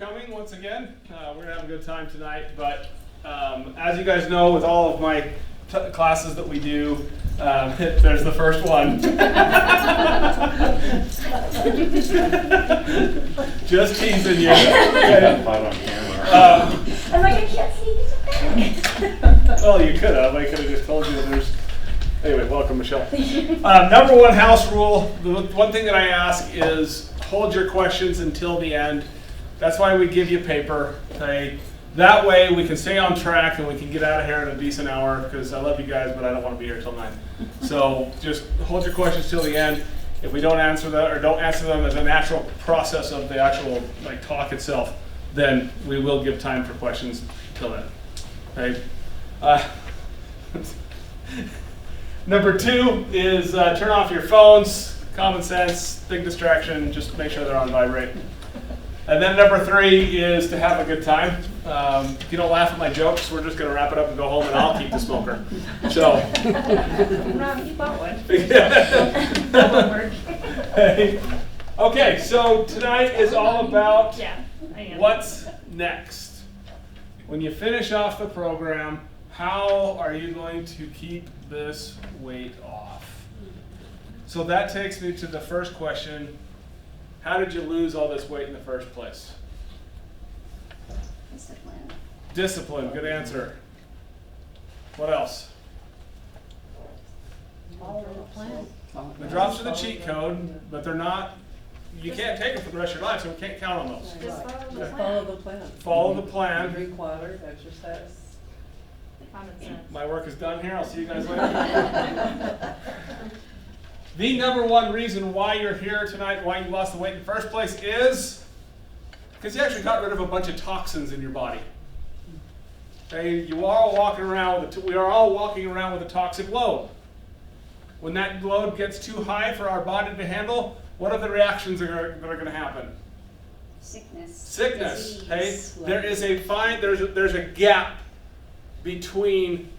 coming once again. We're gonna have a good time tonight, but as you guys know, with all of my classes that we do, there's the first one. Just teasing you. On camera. I'm like, I can't see you. Well, you could have. I could have just told you that there's. Anyway, welcome, Michelle. Number one house rule. The one thing that I ask is hold your questions until the end. That's why we give you paper. Okay? That way we can stay on track and we can get out of here in a decent hour, because I love you guys, but I don't want to be here till 9. So just hold your questions till the end. If we don't answer that, or don't answer them as a natural process of the actual talk itself, then we will give time for questions till then. Okay? Number 2 is turn off your phones. Common sense, big distraction, just make sure they're on vibrate. And then number 3 is to have a good time. If you don't laugh at my jokes, we're just going to wrap it up and go home, and I'll keep the smoker. So. Rob, you bought one. That won't work. Hey. Okay, so tonight is all about what's next. When you finish off the program, how are you going to keep this weight off? So that takes me to the first question. How did you lose all this weight in the first place? Discipline. Discipline, good answer. What else? Follow the plan. The drops are the cheat code, but they're not, you can't take them for the rest of your life, so we can't count on those. Just follow the plan. Follow the plan. Follow the plan. Drink water, exercise. Common sense. My work is done here. I'll see you guys later. The number one reason why you're here tonight, why you lost the weight in the first place, is because you actually got rid of a bunch of toxins in your body. Okay, you are all walking around with we are all walking around with a toxic load. When that load gets too high for our body to handle, what are the reactions that are going to happen? Sickness. Sickness. Disease. Okay, there is there's a gap between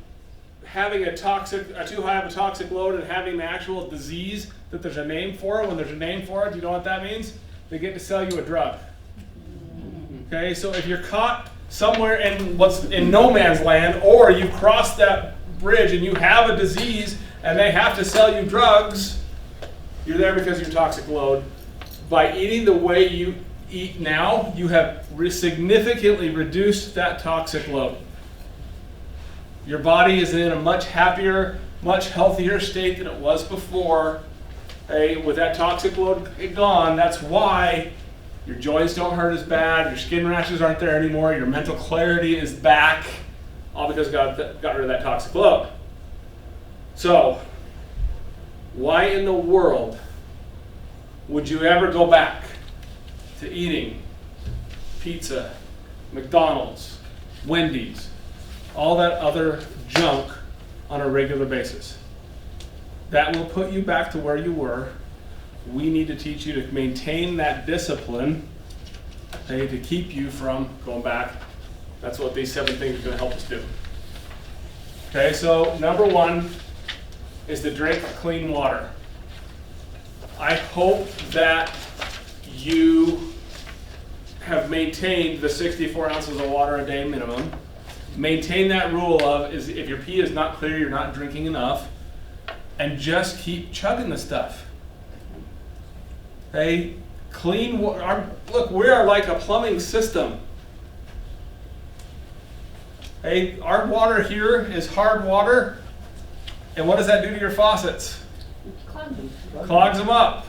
having a too high of a toxic load and having the actual disease that there's a name for. When there's a name for it, do you know what that means? They get to sell you a drug. Okay, so if you're caught somewhere in what's in no man's land, or you've crossed that bridge and you have a disease and they have to sell you drugs, you're there because of your toxic load. By eating the way you eat now, you have significantly reduced that toxic load. Your body is in a much happier, much healthier state than it was before. Okay, with that toxic load gone, that's why your joints don't hurt as bad, your skin rashes aren't there anymore, your mental clarity is back, all because got rid of that toxic load. So, why in the world would you ever go back to eating pizza, McDonald's, Wendy's, all that other junk on a regular basis? That will put you back to where you were. We need to teach you to maintain that discipline, okay, to keep you from going back. That's what these 7 things are going to help us do. Okay, so number 1 is to drink clean water. I hope that you have maintained the 64 ounces of water a day minimum. Maintain that rule of if your pee is not clear, you're not drinking enough, and just keep chugging the stuff. Okay, clean water. Look, we are like a plumbing system. Hey, our water here is hard water, and what does that do to your faucets? Clogs them up.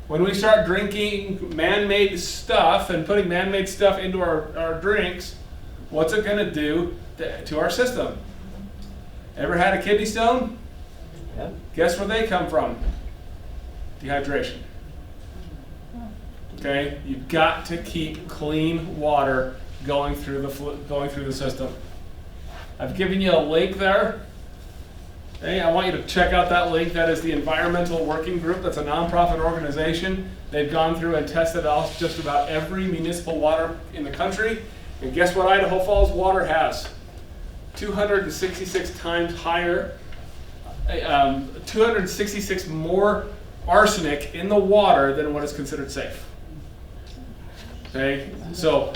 When we start drinking man-made stuff and putting man-made stuff into our drinks, what's it going to do to our system? Ever had a kidney stone? Yeah. Guess where they come from? Dehydration. Okay, you've got to keep clean water going through the system. I've given you a link there. Okay, I want you to check out that link. That is the Environmental Working Group. That's a nonprofit organization. They've gone through and tested out just about every municipal water in the country. And guess what Idaho Falls water has? 266 times higher, 266 more arsenic in the water than what is considered safe. Okay, so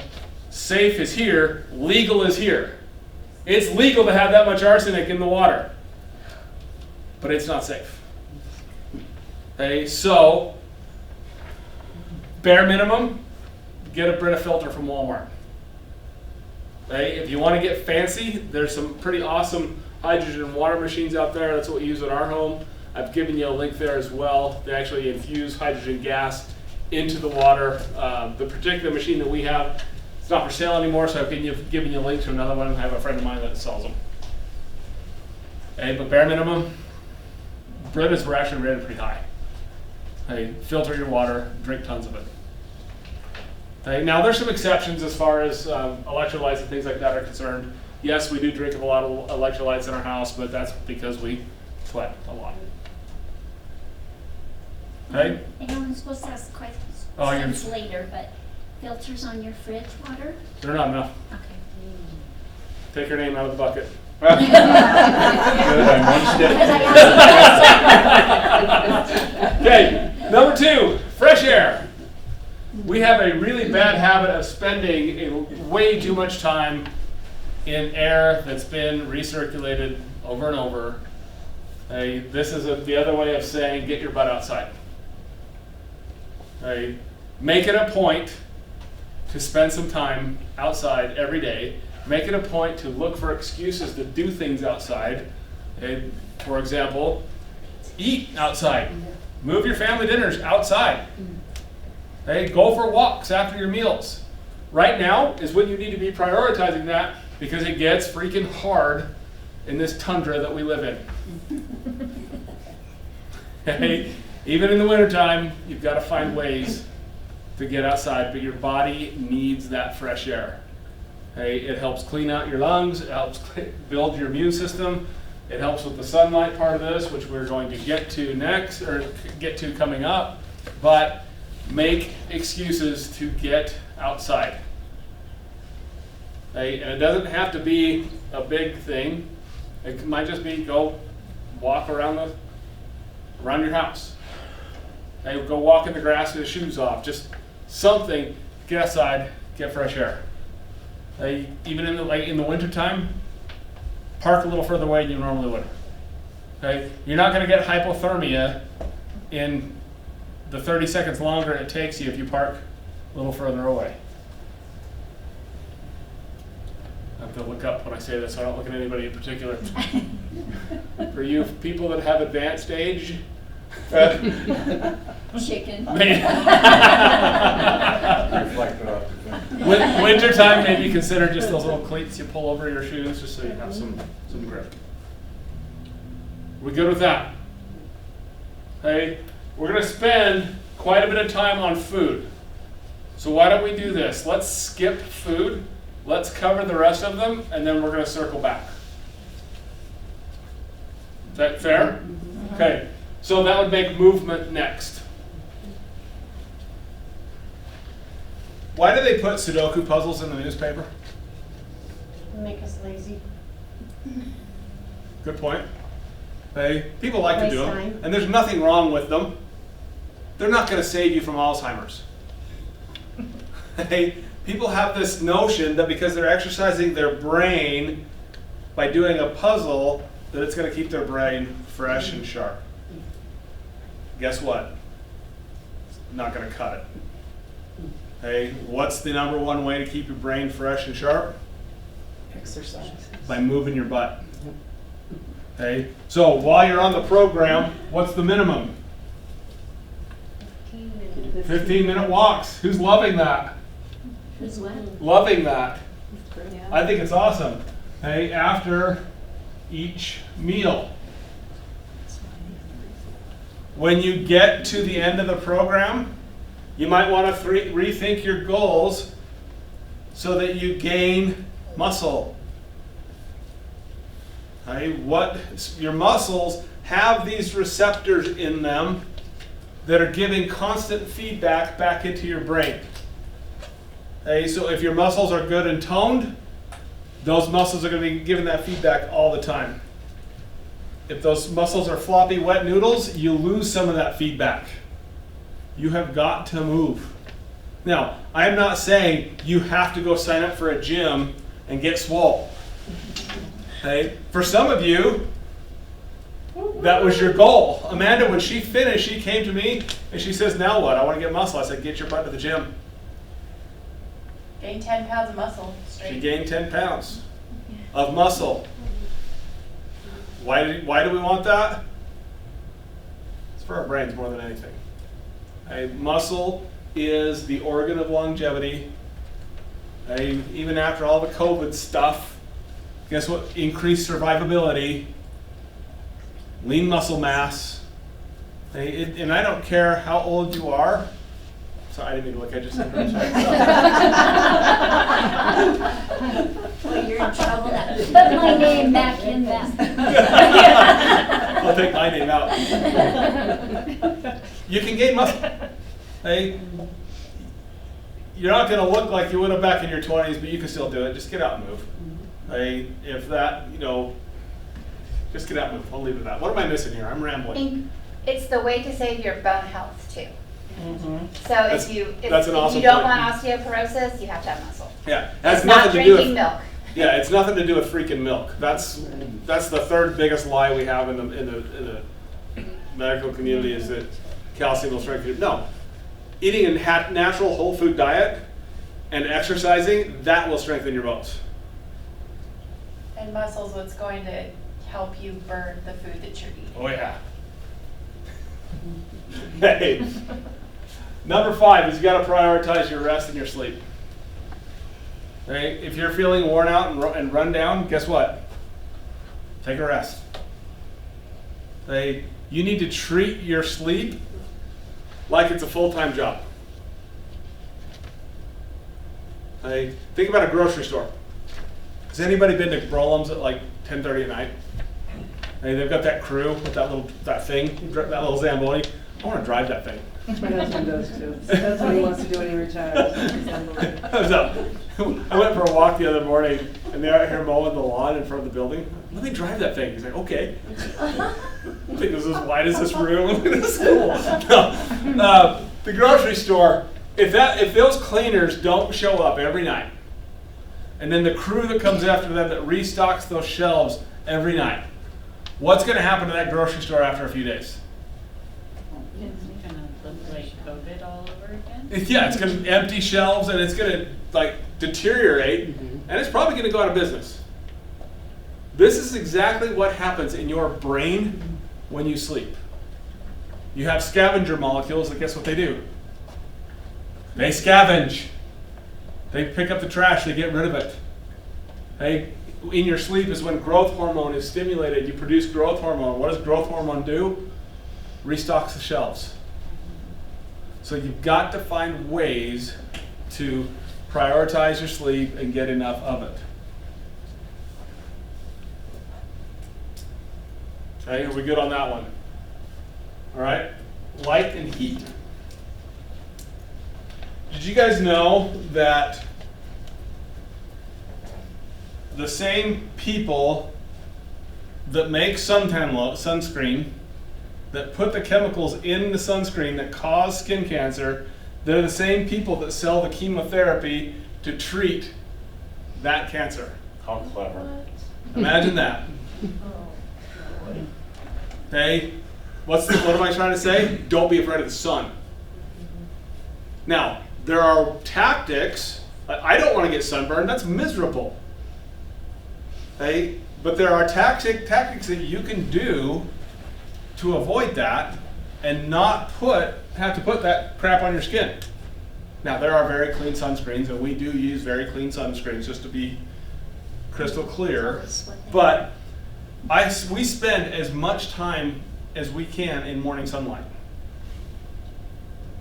safe is here, legal is here. It's legal to have that much arsenic in the water, but it's not safe. Okay, so bare minimum, get a Brita filter from Walmart. Okay, if you want to get fancy, there's some pretty awesome hydrogen water machines out there. That's what we use in our home. I've given you a link there as well. They actually infuse hydrogen gas into the water. The particular machine that we have, it's not for sale anymore, so I've given you a link to another one. I have a friend of mine that sells them. Okay, but bare minimum, Britas were actually rated pretty high. Okay, filter your water, drink tons of it. Okay, now there's some exceptions as far as electrolytes and things like that are concerned. Yes, we do drink a lot of electrolytes in our house, but that's because we sweat a lot. Okay? I know I'm supposed to ask questions Oh, you're- later, but filters on your fridge water? They're not enough. Okay. Take your name out of the bucket. Good, I'm one step. Because I asked Okay, number 2, fresh air. We have a really bad habit of spending way too much time in air that's been recirculated over and over. Okay, this is the other way of saying get your butt outside. Okay, make it a point to spend some time outside every day. Make it a point to look for excuses to do things outside. Okay, for example, eat outside. Move your family dinners outside. Okay, go for walks after your meals. Right now is when you need to be prioritizing that because it gets freaking hard in this tundra that we live in. Okay, even in the wintertime, you've got to find ways to get outside, but your body needs that fresh air. Okay, it helps clean out your lungs, it helps build your immune system, it helps with the sunlight part of this, which we're going to get to next, or get to coming up, but make excuses to get outside. Okay, and it doesn't have to be a big thing. It might just be go walk around your house. Okay, go walk in the grass with your shoes off. Just something. Get outside, get fresh air. Even in the wintertime, park a little further away than you normally would. Okay, you're not going to get hypothermia in the 30 seconds longer it takes you if you park a little further away. I have to look up when I say this, so I don't look at anybody in particular. For you people that have advanced age, chicken. Reflected off the thing. Wintertime, maybe consider just those little cleats you pull over your shoes just so you have some grip. We good with that? Okay, we're going to spend quite a bit of time on food. So why don't we do this? Let's skip food. Let's cover the rest of them, and then we're going to circle back. Is that fair? Okay, so that would make movement next. Why do they put Sudoku puzzles in the newspaper? Make us lazy. Good point. Hey, people like to do Waste them, time. and there's nothing wrong with them. They're not going to save you from Alzheimer's. Hey, people have this notion that because they're exercising their brain by doing a puzzle, that it's going to keep their brain fresh and sharp. Guess what? It's not going to cut it. Hey, what's the number one way to keep your brain fresh and sharp? Exercise. By moving your butt. Okay, so while you're on the program, what's the minimum? 15-minute walks. Who's loving that? Who's what? Loving that. Yeah. I think it's awesome. Hey, after each meal. When you get to the end of the program, you might want to rethink your goals so that you gain muscle. Okay, your muscles have these receptors in them that are giving constant feedback back into your brain. Okay, so if your muscles are good and toned, those muscles are going to be giving that feedback all the time. If those muscles are floppy, wet noodles, you lose some of that feedback. You have got to move. Now, I'm not saying you have to go sign up for a gym and get swole. Okay? For some of you, that was your goal. Amanda, when she finished, she came to me and she says, now what? I want to get muscle. I said, get your butt to the gym. Gain 10 pounds of muscle She straight. gained 10 pounds of muscle. Why do we want that? It's for our brains more than anything. Okay? Muscle is the organ of longevity. Okay? Even after all the COVID stuff, guess what? Increased survivability, lean muscle mass. Okay? And I don't care how old you are. Sorry, I didn't mean to look. I just said Well, you're in trouble now. Put my name back in that. I'll take my name out. You can gain muscle. Hey, you're not going to look like you would have back in your 20s, but you can still do it. Just get out and move. Hey, if that, just get out and move. I'll leave it at that. What am I missing here? I'm rambling. It's the way to save your bone health too. So That's- if you that's an awesome you don't point. want osteoporosis, you have to have muscle. Yeah, that's It's not nothing to do drinking with milk. Yeah, it's nothing to do with freaking milk. That's the third biggest lie we have in the medical community is that calcium will strengthen you. No, eating a natural whole food diet and exercising, that will strengthen your bones. And muscle's what's going to help you burn the food that you're eating. Oh yeah. Hey, number 5 is you got to prioritize your rest and your sleep. Okay? If you're feeling worn out and run down, guess what? Take a rest. Okay? You need to treat your sleep like it's a full-time job. Okay? Think about a grocery store. Has anybody been to Brolum's at like 10:30 at night? Hey, they've got that crew with that little Zamboni. I want to drive that thing. My husband does too. That's what he wants to do when he retires. So, I went for a walk the other morning, and they're out here mowing the lawn in front of the building. Let me drive that thing. He's like, okay. I think this is as wide as this room. This is cool. No. The grocery store. If those cleaners don't show up every night, and then the crew that comes after them that restocks those shelves every night, what's going to happen to that grocery store after a few days? It's gonna look like COVID all over again. Yeah, it's going to empty shelves and it's going to deteriorate, and it's probably going to go out of business. This is exactly what happens in your brain when you sleep. You have scavenger molecules, and guess what they do? They scavenge. They pick up the trash, they get rid of it. In your sleep is when growth hormone is stimulated. You produce growth hormone. What does growth hormone do? Restocks the shelves. So you've got to find ways to prioritize your sleep and get enough of it. Okay, are we good on that one? All right, light and heat. Did you guys know that the same people that make sunscreen, that put the chemicals in the sunscreen that cause skin cancer, they're the same people that sell the chemotherapy to treat that cancer? How clever. Imagine that. Okay, what am I trying to say? Don't be afraid of the sun. Now, there are tactics. I don't want to get sunburned. That's miserable. Okay, but there are tactics that you can do to avoid that and not have to put that crap on your skin. Now, there are very clean sunscreens, and we do use very clean sunscreens, just to be crystal clear. But we spend as much time as we can in morning sunlight.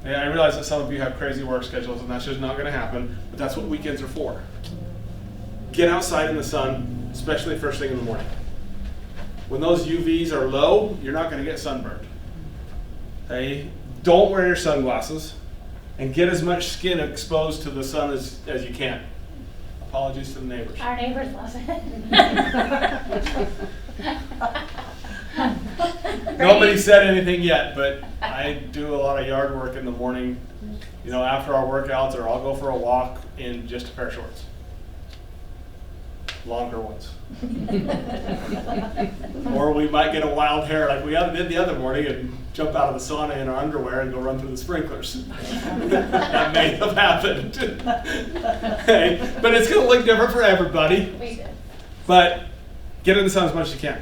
And I realize that some of you have crazy work schedules, and that's just not going to happen, but that's what weekends are for. Get outside in the sun, especially first thing in the morning. When those UVs are low, you're not going to get sunburned. Okay? Don't wear your sunglasses, and get as much skin exposed to the sun as you can. Apologies to the neighbors. Our neighbors love it. Nobody said anything yet, but I do a lot of yard work in the morning you know, after our workouts, or I'll go for a walk in just a pair of shorts. Longer ones. Or we might get a wild hair like we did the other morning and jump out of the sauna in our underwear and go run through the sprinklers. That may have happened. Okay. But it's going to look different for everybody. We did. But get in the sun as much as you can.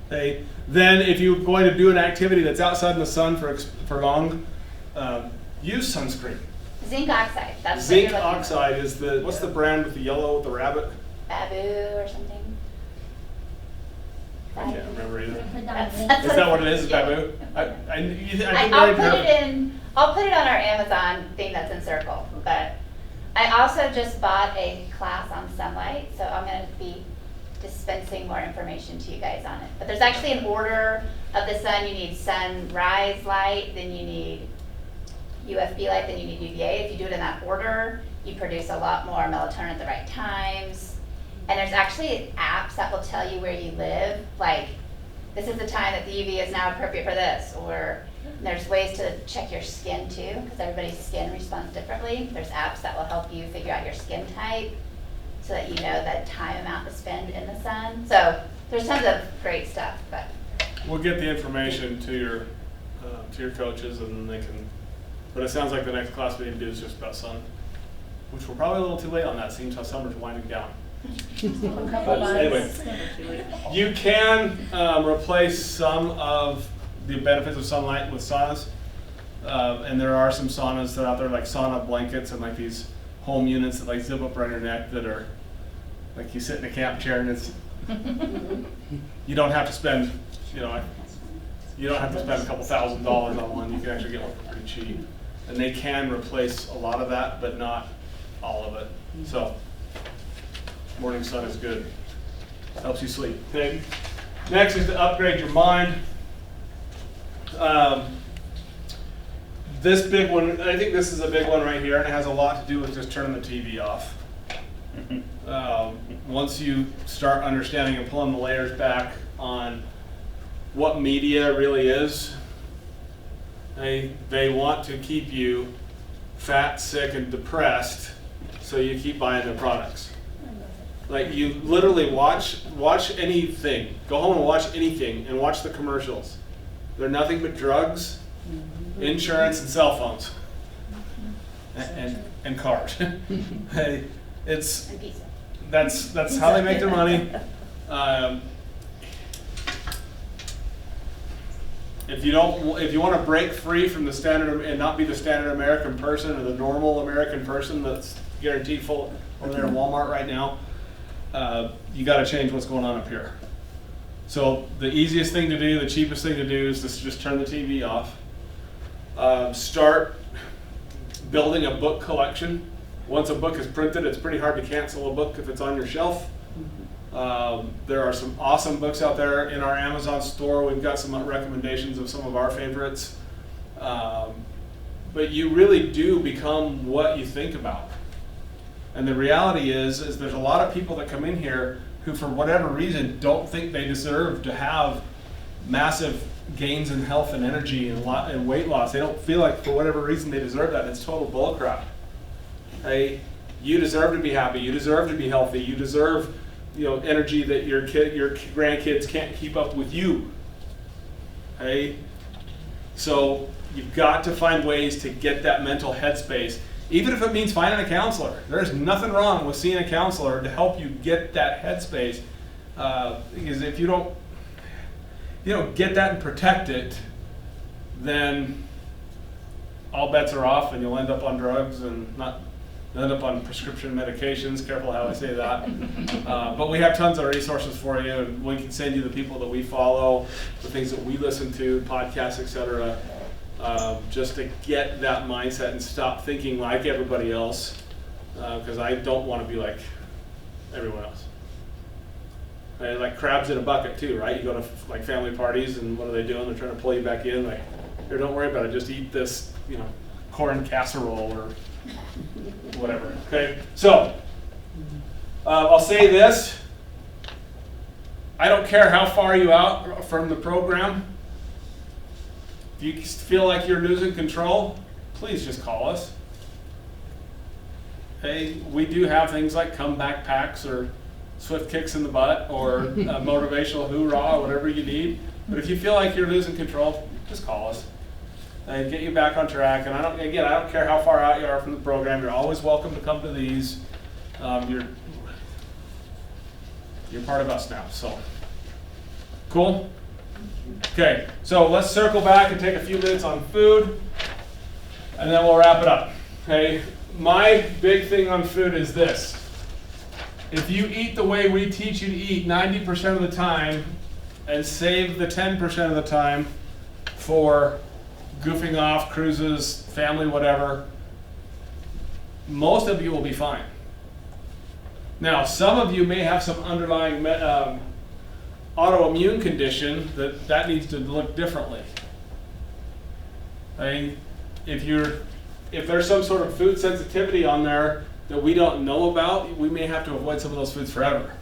Okay. Then if you're going to do an activity that's outside in the sun for long, use sunscreen. Zinc oxide, that's what Zinc you're looking for. oxide is what's the brand with the yellow with the rabbit? EVOO or something. I can't remember either. That's Is that what it is? Is Yeah. Babu? I think I'll very put careful. it in, I'll put it on our Amazon thing that's in Circle, but I also just bought a class on sunlight, so I'm gonna be dispensing more information to you guys on it. But there's actually an order of the sun. You need sunrise light, then you need UFB light, then you need UVA. If you do it in that order, you produce a lot more melatonin at the right times. And there's actually apps that will tell you where you live, like this is the time that the UV is now appropriate for this, or there's ways to check your skin too, because everybody's skin responds differently. There's apps that will help you figure out your skin type so that you know the time amount to spend in the sun. So there's tons of great stuff, but We'll get the information to your coaches, and then they can. But it sounds like the next class we need to do is just about sun, which we're probably a little too late on that, seeing how summer's winding down. But anyway, you can replace some of the benefits of sunlight with saunas, and there are some saunas that are out there, like sauna blankets and like these home units that like zip up around your neck that are like you sit in a camp chair and it's you don't have to spend you don't have to spend a couple $1,000s on one. You can actually get one for pretty cheap, and they can replace a lot of that, but not all of it. So morning sun is good. Helps you sleep. Okay. Next is to upgrade your mind. This big one, I think this is a big one right here, and it has a lot to do with just turning the TV off. Once you start understanding and pulling the layers back on what media really is, they want to keep you fat, sick, and depressed, so you keep buying their products. Like you literally watch anything, go home and watch anything, and watch the commercials. They're nothing but drugs, insurance, and cell phones, and cars. Hey, it's and pizza. that's how they make their money. If you want to break free from the standard and not be the standard American person or the normal American person that's guaranteed full over there in Walmart right now, you got to change what's going on up here. So the easiest thing to do, the cheapest thing to do is to just turn the TV off. Start building a book collection. Once a book is printed, it's pretty hard to cancel a book if it's on your shelf. There are some awesome books out there in our Amazon store. We've got some recommendations of some of our favorites. But you really do become what you think about. And the reality is there's a lot of people that come in here who, for whatever reason, don't think they deserve to have massive gains in health and energy and weight loss. They don't feel like, for whatever reason, they deserve that. It's total bullcrap. Hey, you deserve to be happy. You deserve to be healthy. You deserve, energy that your grandkids can't keep up with you. Hey, so you've got to find ways to get that mental headspace. Even if it means finding a counselor. There's nothing wrong with seeing a counselor to help you get that headspace. Because if you don't get that and protect it, then all bets are off and you'll end up on drugs and you'll end up on prescription medications. Careful how I say that. But we have tons of resources for you, and we can send you the people that we follow, the things that we listen to, podcasts, etc. Just to get that mindset and stop thinking like everybody else, because I don't want to be like everyone else. Like crabs in a bucket too, right? You go to like family parties, and what are they doing? They're trying to pull you back in. Like, here, don't worry about it. Just eat this, corn casserole or whatever. Okay. So I'll say this: I don't care how far you out from the program. If you feel like you're losing control, please just call us. Okay, we do have things like comeback packs or swift kicks in the butt or a motivational hoorah, whatever you need. But if you feel like you're losing control, just call us and get you back on track. And I don't care how far out you are from the program. You're always welcome to come to these. You're part of us now. So cool. Okay, so let's circle back and take a few minutes on food, and then we'll wrap it up. Okay, my big thing on food is this. If you eat the way we teach you to eat 90% of the time and save the 10% of the time for goofing off, cruises, family, whatever, most of you will be fine. Now, some of you may have some underlying autoimmune condition that needs to look differently. I mean, if there's some sort of food sensitivity on there that we don't know about, we may have to avoid some of those foods forever.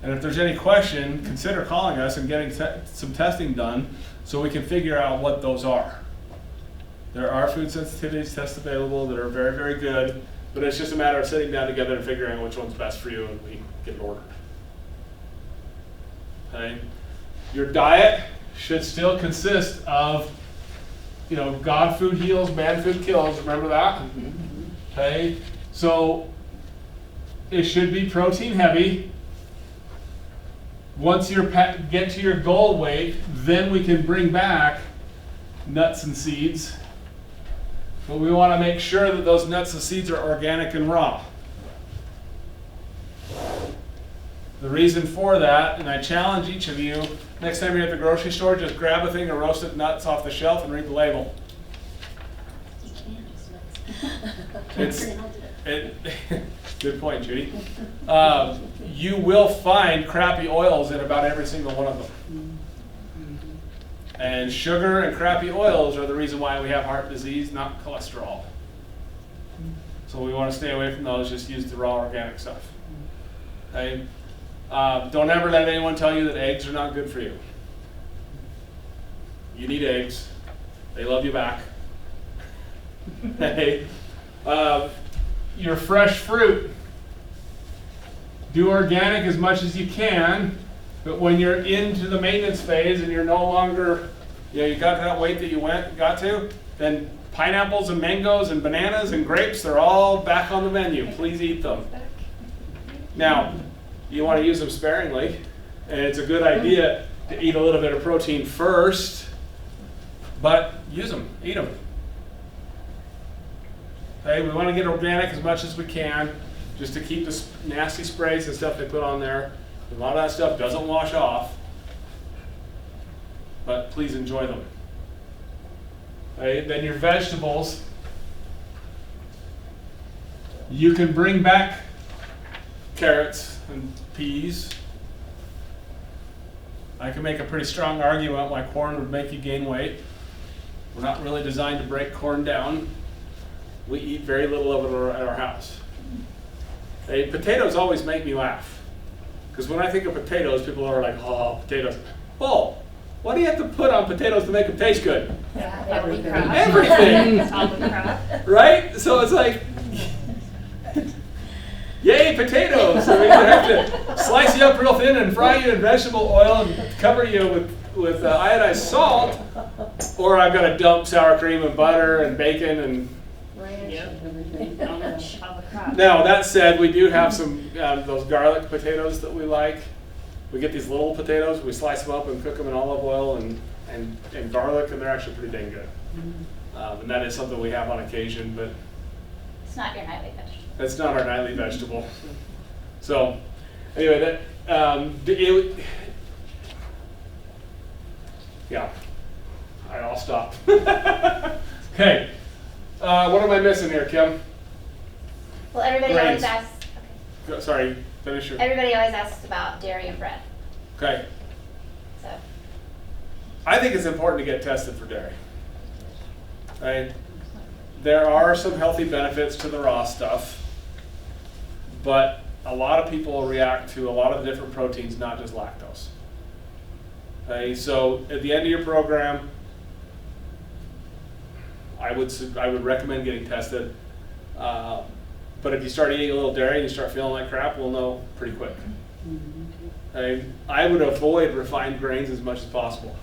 And if there's any question, consider calling us and getting some testing done so we can figure out what those are. There are food sensitivities tests available that are very, very good, but it's just a matter of sitting down together and figuring out which one's best for you, and we get it ordered. Okay? Your diet should still consist of, God food heals, man food kills. Remember that? Okay? So it should be protein heavy. Once you get to your goal weight, then we can bring back nuts and seeds. But we want to make sure that those nuts and seeds are organic and raw. The reason for that, and I challenge each of you, next time you're at the grocery store, just grab a thing of roasted nuts off the shelf and read the label. You can just Good point, Judy. You will find crappy oils in about every single one of them. And sugar and crappy oils are the reason why we have heart disease, not cholesterol. So we want to stay away from those, just use the raw organic stuff. Okay? Don't ever let anyone tell you that eggs are not good for you. You need eggs. They love you back. Okay? Your fresh fruit. Do organic as much as you can, but when you're into the maintenance phase and you're no longer, you got to that weight that you got to, then pineapples and mangoes and bananas and grapes, they're all back on the menu. Please eat them. Now, you want to use them sparingly, and it's a good idea to eat a little bit of protein first, but use them, eat them. Okay, we want to get organic as much as we can, just to keep the nasty sprays and stuff they put on there. A lot of that stuff doesn't wash off, but please enjoy them. Okay, then your vegetables, you can bring back carrots and peas. I can make a pretty strong argument why corn would make you gain weight. We're not really designed to break corn down. We eat very little of it at our house. Hey, potatoes always make me laugh. Because when I think of potatoes, people are like, oh, potatoes. Oh, what do you have to put on potatoes to make them taste good? Everything. Everything. Avocado. Right? So it's like, yay, potatoes! So we have to slice you up real thin and fry you in vegetable oil and cover you with iodized salt. Or I've got to dump sour cream and butter and bacon and... Ranch, Yep. everything. Avocado. Now, that said, we do have some those garlic potatoes that we like. We get these little potatoes, we slice them up and cook them in olive oil and garlic, and they're actually pretty dang good. And that is something we have on occasion, but It's not your nightly vegetable. it's not our nightly vegetable. So, anyway, yeah, I'll stop. Okay, what am I missing here, Kim? Well, everybody Grains. always asks. Okay. Sorry, finish your. Everybody always asks about dairy and bread. Okay, So I think it's important to get tested for dairy. Right? There are some healthy benefits to the raw stuff, but a lot of people react to a lot of the different proteins, not just lactose. Okay, so at the end of your program, I would recommend getting tested. But if you start eating a little dairy and you start feeling like crap, we'll know pretty quick. I would avoid refined grains as much as possible.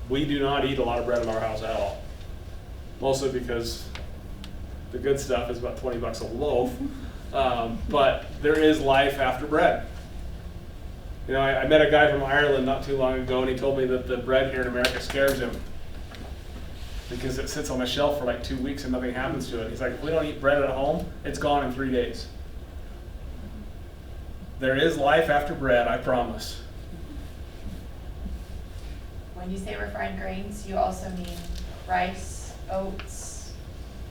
We do not eat a lot of bread in our house at all. Mostly because the good stuff is about 20 bucks a loaf. But there is life after bread. You know, I met a guy from Ireland not too long ago, and he told me that the bread here in America scares him because it sits on the shelf for like 2 weeks and nothing happens to it. He's like, if we don't eat bread at home, it's gone in 3 days. There is life after bread, I promise. When you say refined grains, you also mean rice, oats.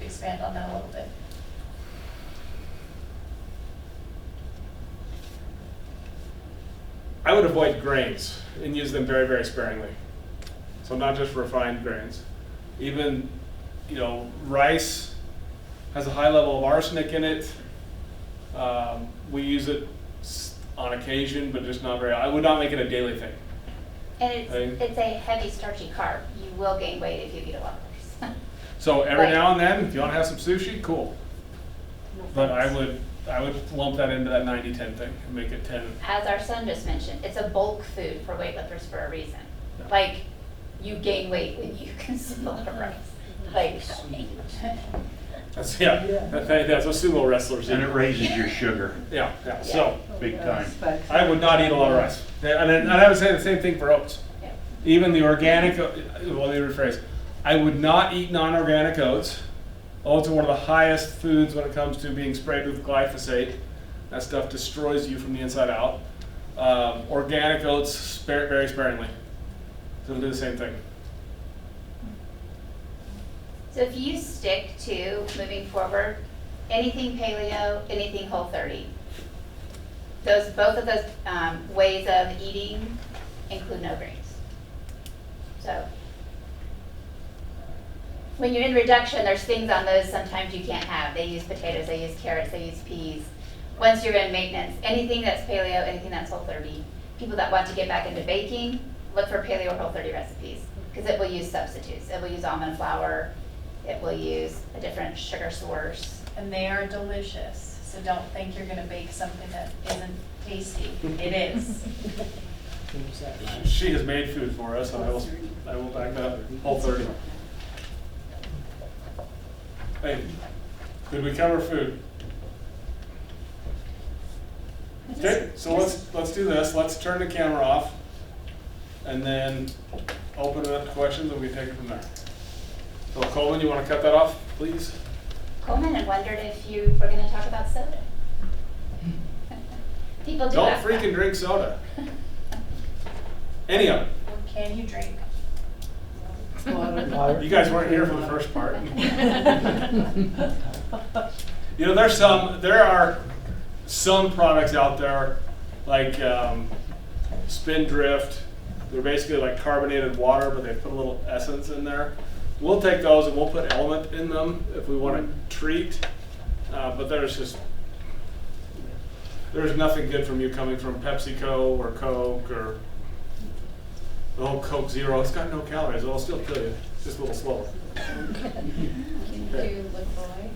Expand on that a little bit. I would avoid grains and use them very, very sparingly. So not just refined grains. Even, you know, rice has a high level of arsenic in it. We use it on occasion, but just not very. I would not make it a daily thing. And it's a heavy starchy carb. You will gain weight if you eat a lot of rice. So every Right. now and then, if you want to have some sushi, cool. But I would lump that into that 90-10 thing and make it 10. As our son just mentioned, it's a bulk food for weightlifters for a reason. Like, you gain weight when you consume a lot of rice. Like, That's that's what sumo wrestlers do. And it raises your sugar, Yeah. So big time. I would not eat a lot of rice. And I would say the same thing for oats. yeah. Even the organic, well, let me rephrase. I would not eat non-organic oats. Oats are one of the highest foods when it comes to being sprayed with glyphosate. That stuff destroys you from the inside out. Organic oats, very sparingly. So it'll do the same thing. So if you stick to, moving forward, anything paleo, anything Whole30, both of those ways of eating include no grains. So when you're in reduction, there's things on those sometimes you can't have. They use potatoes, they use carrots, they use peas. Once you're in maintenance, anything that's paleo, anything that's Whole30, people that want to get back into baking, look for paleo or Whole30 recipes because it will use substitutes. It will use almond flour. It will use a different sugar source. And they are delicious, so don't think you're gonna bake something that isn't tasty. It is. She has made food for us, and I will back that up. Whole30. Hey, could we cover food? Okay, so let's do this. Let's turn the camera off, and then open it up to questions, and we take it from there. So Coleman, you want to cut that off, please? Coleman had wondered if you were going to talk about soda. People do Don't ask freaking that. drink soda. Any of it. What can you drink? You guys weren't here for the first part. You know, there are some products out there like Spindrift. They're basically like carbonated water, but they put a little essence in there. We'll take those and we'll put element in them if we want to treat. But there's nothing good from you coming from PepsiCo or Coke or the whole Coke Zero. It's got no calories. It'll still kill you, just a little slower. Can you do LaCroix?